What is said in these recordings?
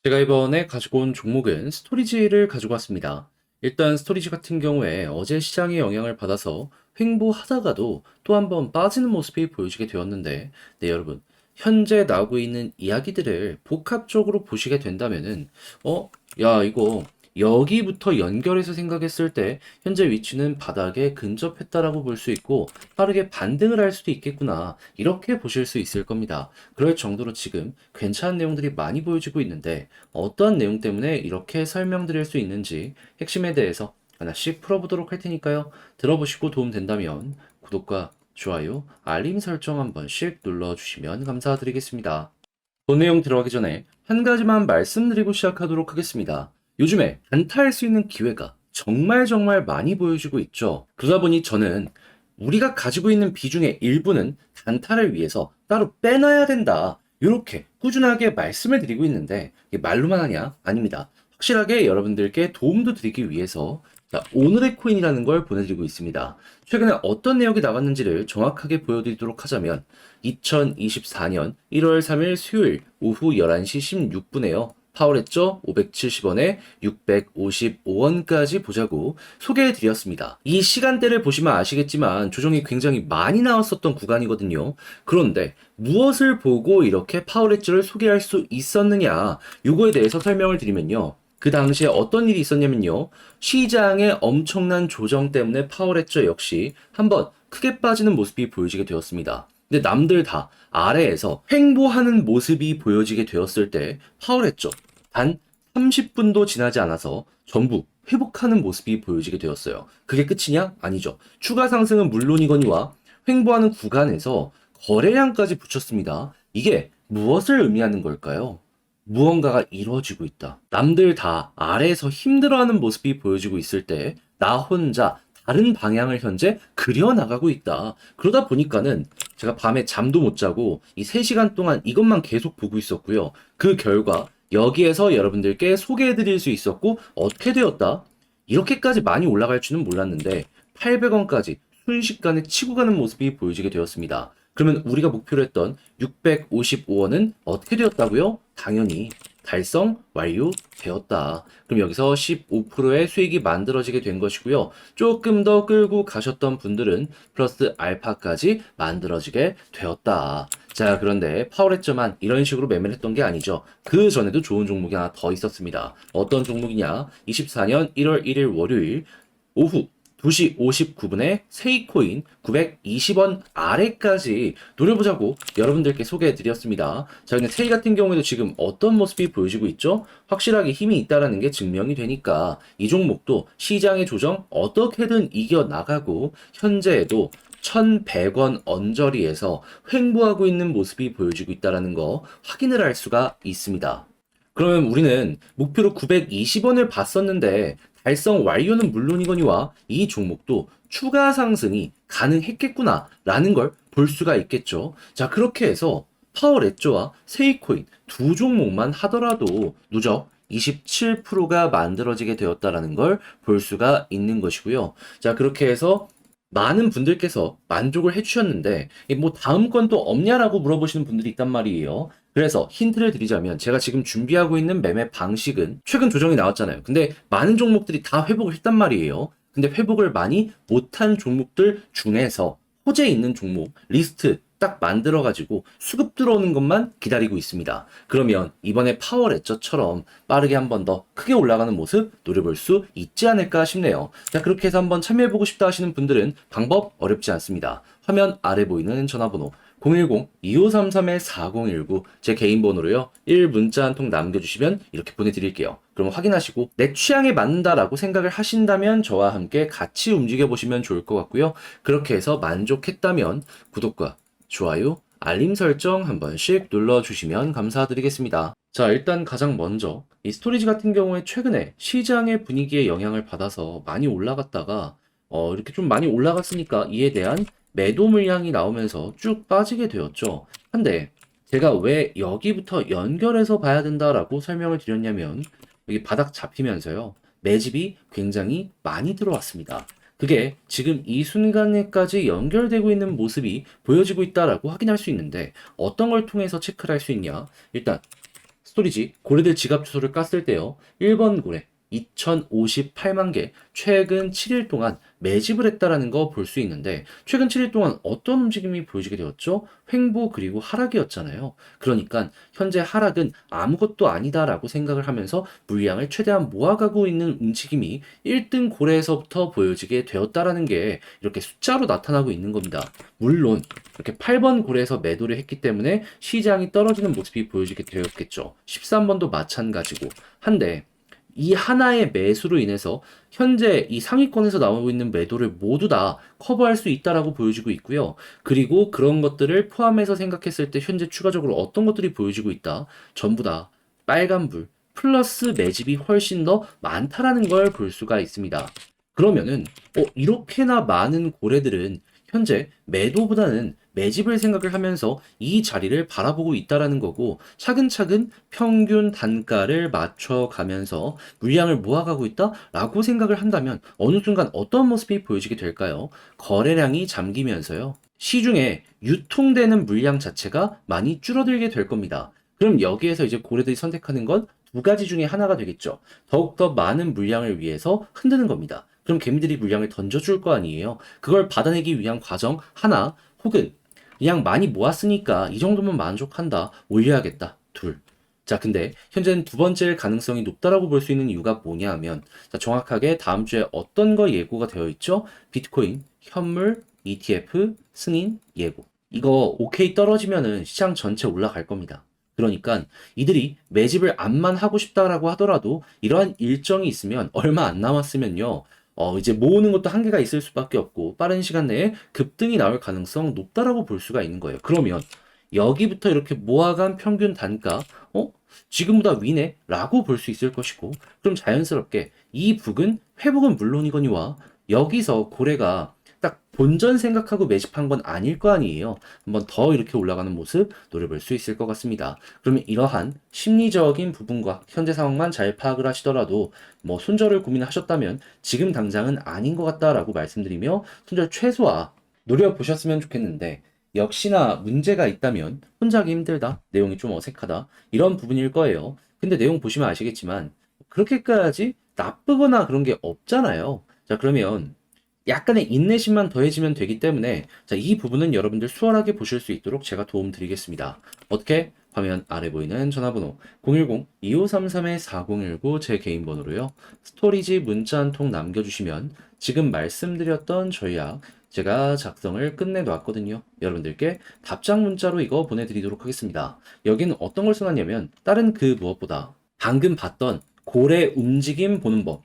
제가 이번에 가지고 온 종목은 스토리지를 가지고 왔습니다. 일단 스토리지 같은 경우에 어제 시장의 영향을 받아서 횡보하다가도 또 한 번 빠지는 모습이 보여지게 되었는데, 네, 여러분. 현재 나오고 있는 이야기들을 복합적으로 보시게 된다면은, 야, 이거 여기부터 연결해서 생각했을 때 현재 위치는 바닥에 근접했다라고 볼 수 있고 빠르게 반등을 할 수도 있겠구나. 이렇게 보실 수 있을 겁니다. 그럴 정도로 지금 괜찮은 내용들이 많이 보여지고 있는데 어떠한 내용 때문에 이렇게 설명드릴 수 있는지 핵심에 대해서 하나씩 풀어보도록 할 테니까요. 들어보시고 도움 된다면 구독과 좋아요, 알림 설정 한 번씩 눌러주시면 감사드리겠습니다. 본 내용 들어가기 전에 한 가지만 말씀드리고 시작하도록 하겠습니다. 요즘에 단타할 수 있는 기회가 정말 많이 보여지고 있죠. 그러다 보니 저는 우리가 가지고 있는 비중의 일부는 단타를 위해서 따로 빼놔야 된다. 이렇게 꾸준하게 말씀을 드리고 있는데 이게 말로만 하냐? 아닙니다. 확실하게 여러분들께 도움도 드리기 위해서 자, 오늘의 코인이라는 걸 보내드리고 있습니다. 최근에 어떤 내용이 나왔는지를 정확하게 보여드리도록 하자면 2024년 1월 3일 수요일 오후 11시 16분에요. 파월했죠? 570원에 655원까지 보자고 소개해드렸습니다. 이 시간대를 보시면 아시겠지만 조정이 굉장히 많이 나왔었던 구간이거든요. 그런데 무엇을 보고 이렇게 파월했죠를 소개할 수 있었느냐? 요거에 대해서 설명을 드리면요. 그 당시에 어떤 일이 있었냐면요. 시장의 엄청난 조정 때문에 파월했죠 역시 한번 크게 빠지는 모습이 보여지게 되었습니다. 근데 남들 다 아래에서 횡보하는 모습이 보여지게 되었을 때 파월했죠. 단 30분도 지나지 않아서 전부 회복하는 모습이 보여지게 되었어요. 그게 끝이냐? 아니죠. 추가 상승은 물론이거니와 횡보하는 구간에서 거래량까지 붙였습니다. 이게 무엇을 의미하는 걸까요? 무언가가 이루어지고 있다. 남들 다 아래에서 힘들어하는 모습이 보여지고 있을 때 나 혼자 다른 방향을 현재 그려나가고 있다. 그러다 보니까는 제가 밤에 잠도 못 자고 이 3시간 동안 이것만 계속 보고 있었고요. 그 결과 여기에서 여러분들께 소개해 드릴 수 있었고 어떻게 되었다? 이렇게까지 많이 올라갈 줄은 몰랐는데 800원까지 순식간에 치고 가는 모습이 보여지게 되었습니다. 그러면 우리가 목표로 했던 655원은 어떻게 되었다고요? 당연히 달성 완료되었다. 그럼 여기서 15%의 수익이 만들어지게 된 것이고요. 조금 더 끌고 가셨던 분들은 플러스 알파까지 만들어지게 되었다. 자, 그런데 파월했죠만 이런 식으로 매매를 했던 게 아니죠. 그 전에도 좋은 종목이 하나 더 있었습니다. 어떤 종목이냐? 24년 1월 1일 월요일 오후 2시 59분에 세이코인 920원 아래까지 노려보자고 여러분들께 소개해드렸습니다. 자, 근데 세이 같은 경우에도 지금 어떤 모습이 보여지고 있죠? 확실하게 힘이 있다라는 게 증명이 되니까 이 종목도 시장의 조정 어떻게든 이겨나가고 현재에도 1100원 언저리에서 횡보하고 있는 모습이 보여지고 있다는 거 확인을 할 수가 있습니다. 그러면 우리는 목표로 920원을 봤었는데 달성 완료는 물론이거니와 이 종목도 추가 상승이 가능했겠구나 라는 걸 볼 수가 있겠죠. 자, 그렇게 해서 파워레조와 세이코인 두 종목만 하더라도 누적 27%가 만들어지게 되었다라는 걸 볼 수가 있는 것이고요. 자, 그렇게 해서 많은 분들께서 만족을 해주셨는데, 뭐 다음 건 또 없냐라고 물어보시는 분들이 있단 말이에요. 그래서 힌트를 드리자면 제가 지금 준비하고 있는 매매 방식은 최근 조정이 나왔잖아요. 근데 많은 종목들이 다 회복을 했단 말이에요. 근데 회복을 많이 못한 종목들 중에서 호재 있는 종목 리스트 딱 만들어가지고 수급 들어오는 것만 기다리고 있습니다. 그러면 이번에 파워레저처럼 빠르게 한 번 더 크게 올라가는 모습 노려볼 수 있지 않을까 싶네요. 자, 그렇게 해서 한번 참여해보고 싶다 하시는 분들은 방법 어렵지 않습니다. 화면 아래 보이는 전화번호 010-2533-4019 제 개인 번호로요. 1문자 한 통 남겨주시면 이렇게 보내드릴게요. 그럼 확인하시고 내 취향에 맞는다라고 생각을 하신다면 저와 함께 같이 움직여보시면 좋을 것 같고요. 그렇게 해서 만족했다면 구독과 좋아요, 알림 설정 한 번씩 눌러주시면 감사드리겠습니다. 자, 일단 가장 먼저 이 스토리지 같은 경우에 최근에 시장의 분위기에 영향을 받아서 많이 올라갔다가 이렇게 좀 많이 올라갔으니까 이에 대한 매도 물량이 나오면서 쭉 빠지게 되었죠. 근데 제가 왜 여기부터 연결해서 봐야 된다라고 설명을 드렸냐면 여기 바닥 잡히면서요. 매집이 굉장히 많이 들어왔습니다. 그게 지금 이 순간에까지 연결되고 있는 모습이 보여지고 있다라고 확인할 수 있는데 어떤 걸 통해서 체크를 할 수 있냐? 일단 스토리지 고래들 지갑 주소를 깠을 때요. 1번 고래 2058만 개 최근 7일 동안 매집을 했다라는 거 볼 수 있는데 최근 7일 동안 어떤 움직임이 보여지게 되었죠? 횡보 그리고 하락이었잖아요. 그러니까 현재 하락은 아무것도 아니다라고 생각을 하면서 물량을 최대한 모아가고 있는 움직임이 1등 고래에서부터 보여지게 되었다라는 게 이렇게 숫자로 나타나고 있는 겁니다. 물론 이렇게 8번 고래에서 매도를 했기 때문에 시장이 떨어지는 모습이 보여지게 되었겠죠. 13번도 마찬가지고 한데 이 하나의 매수로 인해서 현재 이 상위권에서 나오고 있는 매도를 모두 다 커버할 수 있다라고 보여지고 있고요. 그리고 그런 것들을 포함해서 생각했을 때 현재 추가적으로 어떤 것들이 보여지고 있다. 전부 다 빨간불 플러스 매집이 훨씬 더 많다라는 걸 볼 수가 있습니다. 그러면은 이렇게나 많은 고래들은 현재 매도보다는 매집을 생각을 하면서 이 자리를 바라보고 있다라는 거고 차근차근 평균 단가를 맞춰가면서 물량을 모아가고 있다라고 생각을 한다면 어느 순간 어떤 모습이 보여지게 될까요? 거래량이 잠기면서요. 시중에 유통되는 물량 자체가 많이 줄어들게 될 겁니다. 그럼 여기에서 이제 고래들이 선택하는 건 두 가지 중에 하나가 되겠죠. 더욱더 많은 물량을 위해서 흔드는 겁니다. 그럼 개미들이 물량을 던져줄 거 아니에요. 그걸 받아내기 위한 과정 하나 혹은 그냥 많이 모았으니까 이 정도면 만족한다. 올려야겠다. 둘. 자, 근데 현재는 두 번째 가능성이 높다라고 볼 수 있는 이유가 뭐냐 하면 자, 정확하게 다음 주에 어떤 거 예고가 되어 있죠? 비트코인, 현물, ETF, 승인, 예고. 이거 오케이 떨어지면은 시장 전체 올라갈 겁니다. 그러니까 이들이 매집을 암만 하고 싶다라고 하더라도 이러한 일정이 있으면 얼마 안 남았으면요. 이제 모으는 것도 한계가 있을 수밖에 없고 빠른 시간 내에 급등이 나올 가능성 높다라고 볼 수가 있는 거예요. 그러면 여기부터 이렇게 모아간 평균 단가, 지금보다 위네? 라고 볼 수 있을 것이고, 그럼 자연스럽게 이 북은 회복은 물론이거니와 여기서 고래가 딱 본전 생각하고 매집한 건 아닐 거 아니에요. 한번 더 이렇게 올라가는 모습 노려볼 수 있을 것 같습니다. 그러면 이러한 심리적인 부분과 현재 상황만 잘 파악을 하시더라도 뭐 손절을 고민하셨다면 지금 당장은 아닌 것 같다라고 말씀드리며 손절 최소화 노려보셨으면 좋겠는데 역시나 문제가 있다면 혼자 하기 힘들다, 내용이 좀 어색하다 이런 부분일 거예요. 근데 내용 보시면 아시겠지만 그렇게까지 나쁘거나 그런 게 없잖아요. 자, 그러면 약간의 인내심만 더해지면 되기 때문에 자, 이 부분은 여러분들 수월하게 보실 수 있도록 제가 도움 드리겠습니다. 어떻게? 화면 아래 보이는 전화번호 010-2533-4019 제 개인 번호로요. 스토리지 문자 한 통 남겨주시면 지금 말씀드렸던 전략 제가 작성을 끝내놨거든요. 여러분들께 답장 문자로 이거 보내드리도록 하겠습니다. 여기는 어떤 걸 써놨냐면 다른 그 무엇보다 방금 봤던 고래 움직임 보는 법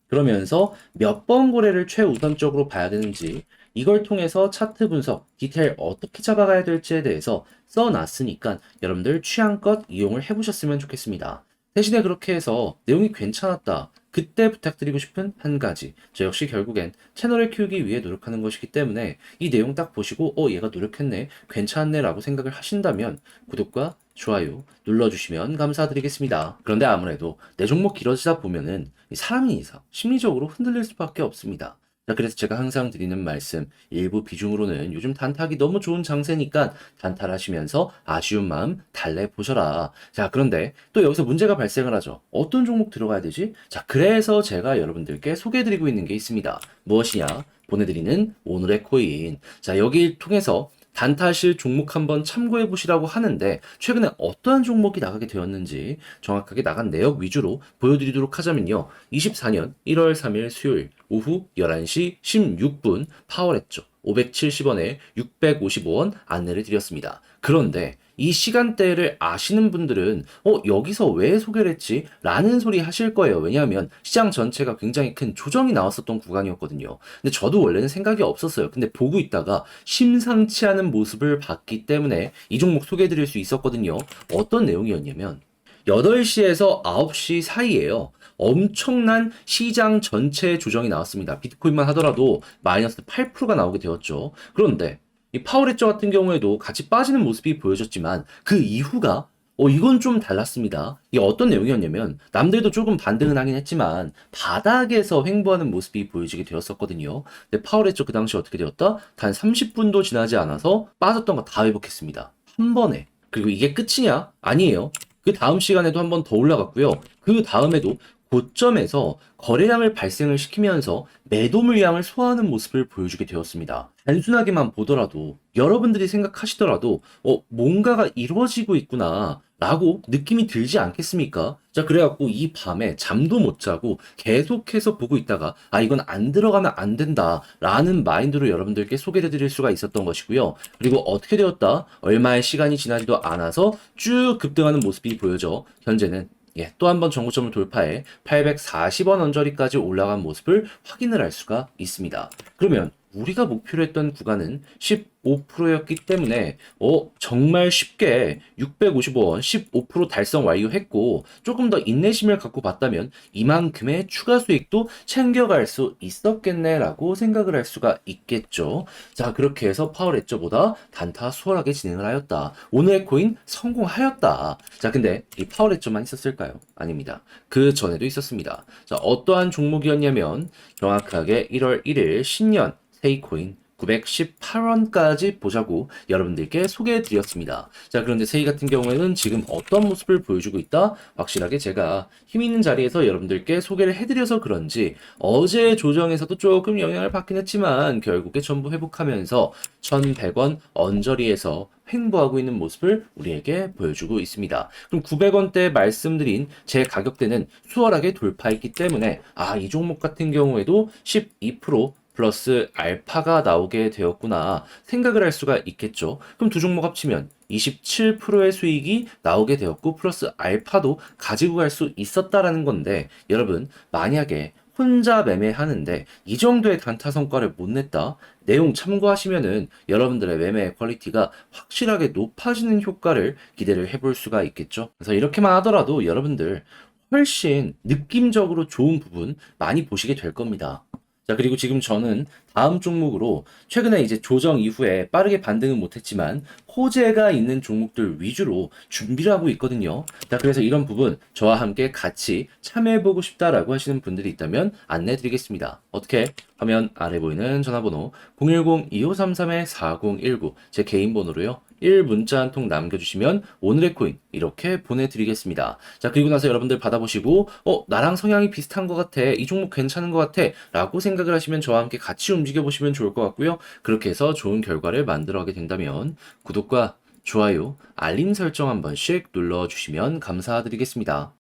그러면서 몇 번 고래를 최우선적으로 봐야 되는지 이걸 통해서 차트 분석, 디테일 어떻게 잡아가야 될지에 대해서 써놨으니까 여러분들 취향껏 이용을 해보셨으면 좋겠습니다. 대신에 그렇게 해서 내용이 괜찮았다. 그때 부탁드리고 싶은 한 가지. 저 역시 결국엔 채널을 키우기 위해 노력하는 것이기 때문에 이 내용 딱 보시고 얘가 노력했네, 괜찮네 라고 생각을 하신다면 구독과 좋아요 눌러주시면 감사드리겠습니다. 그런데 아무래도 내 종목 길어지다 보면은 사람이 이상 심리적으로 흔들릴 수밖에 없습니다. 자, 그래서 제가 항상 드리는 말씀, 일부 비중으로는 요즘 단타하기 너무 좋은 장세니까 단타하시면서 아쉬운 마음 달래보셔라. 자, 그런데 또 여기서 문제가 발생을 하죠. 어떤 종목 들어가야 되지? 자, 그래서 제가 여러분들께 소개해드리고 있는 게 있습니다. 무엇이냐? 보내드리는 오늘의 코인. 자, 여기 통해서 단타하실 종목 한번 참고해 보시라고 하는데 최근에 어떠한 종목이 나가게 되었는지 정확하게 나간 내역 위주로 보여드리도록 하자면요. 24년 1월 3일 수요일 오후 11시 16분 파월했죠. 570원에 655원 안내를 드렸습니다. 그런데 이 시간대를 아시는 분들은 여기서 왜 소개를 했지? 라는 소리 하실 거예요. 왜냐하면 시장 전체가 굉장히 큰 조정이 나왔었던 구간이었거든요. 근데 저도 원래는 생각이 없었어요. 근데 보고 있다가 심상치 않은 모습을 봤기 때문에 이 종목 소개해드릴 수 있었거든요. 어떤 내용이었냐면 8시에서 9시 사이에요. 엄청난 시장 전체 조정이 나왔습니다. 비트코인만 하더라도 마이너스 8%가 나오게 되었죠. 그런데 이 파워레저 같은 경우에도 같이 빠지는 모습이 보여졌지만 그 이후가 이건 좀 달랐습니다. 이게 어떤 내용이었냐면 남들도 조금 반등은 하긴 했지만 바닥에서 횡보하는 모습이 보여지게 되었었거든요. 근데 파워레저 그 당시 어떻게 되었다? 단 30분도 지나지 않아서 빠졌던 거 다 회복했습니다. 한 번에. 그리고 이게 끝이냐? 아니에요. 그 다음 시간에도 한 번 더 올라갔고요. 그 다음에도 고점에서 거래량을 발생을 시키면서 매도 물량을 소화하는 모습을 보여주게 되었습니다. 단순하게만 보더라도 여러분들이 생각하시더라도 뭔가가 이루어지고 있구나 라고 느낌이 들지 않겠습니까? 자, 그래갖고 이 밤에 잠도 못 자고 계속해서 보고 있다가 이건 안 들어가면 안 된다 라는 마인드로 여러분들께 소개해 드릴 수가 있었던 것이고요. 그리고 어떻게 되었다? 얼마의 시간이 지나지도 않아서 쭉 급등하는 모습이 보여져 현재는 또 한 번 정고점을 돌파해 840원 언저리까지 올라간 모습을 확인을 할 수가 있습니다. 그러면 우리가 목표로 했던 구간은 15%였기 때문에 정말 쉽게 655원 15% 달성 완료했고 조금 더 인내심을 갖고 봤다면 이만큼의 추가 수익도 챙겨갈 수 있었겠네라고 생각을 할 수가 있겠죠. 자, 그렇게 해서 파월 엣저보다 단타 수월하게 진행을 하였다. 오늘의 코인 성공하였다. 자, 근데 이 파월 엣저만 있었을까요? 아닙니다. 그 전에도 있었습니다. 자, 어떠한 종목이었냐면 정확하게 1월 1일 신년 세이코인 918원까지 보자고 여러분들께 소개해 드렸습니다. 자, 그런데 세이 같은 경우에는 지금 어떤 모습을 보여주고 있다? 확실하게 제가 힘 있는 자리에서 여러분들께 소개를 해드려서 그런지 어제 조정에서도 조금 영향을 받긴 했지만 결국에 전부 회복하면서 1100원 언저리에서 횡보하고 있는 모습을 우리에게 보여주고 있습니다. 그럼 900원대 말씀드린 제 가격대는 수월하게 돌파했기 때문에 이 종목 같은 경우에도 12% 플러스 알파가 나오게 되었구나 생각을 할 수가 있겠죠. 그럼 두 종목 합치면 27%의 수익이 나오게 되었고 플러스 알파도 가지고 갈 수 있었다라는 건데 여러분 만약에 혼자 매매하는데 이 정도의 단타 성과를 못 냈다? 내용 참고하시면은 여러분들의 매매 퀄리티가 확실하게 높아지는 효과를 기대를 해볼 수가 있겠죠. 그래서 이렇게만 하더라도 여러분들 훨씬 느낌적으로 좋은 부분 많이 보시게 될 겁니다. 자, 그리고 지금 저는 다음 종목으로 최근에 이제 조정 이후에 빠르게 반등은 못했지만 호재가 있는 종목들 위주로 준비를 하고 있거든요. 자, 그래서 이런 부분 저와 함께 같이 참여해보고 싶다라고 하시는 분들이 있다면 안내 드리겠습니다. 어떻게? 화면 아래 보이는 전화번호 010-2533-4019 제 개인 번호로요. 1문자 한 통 남겨주시면 오늘의 코인 이렇게 보내드리겠습니다. 자, 그리고 나서 여러분들 받아보시고 나랑 성향이 비슷한 것 같아, 이 종목 괜찮은 것 같아 라고 생각을 하시면 저와 함께 같이 움직여보시면 좋을 것 같고요. 그렇게 해서 좋은 결과를 만들어가게 된다면 구독과 좋아요, 알림 설정 한 번씩 눌러주시면 감사드리겠습니다.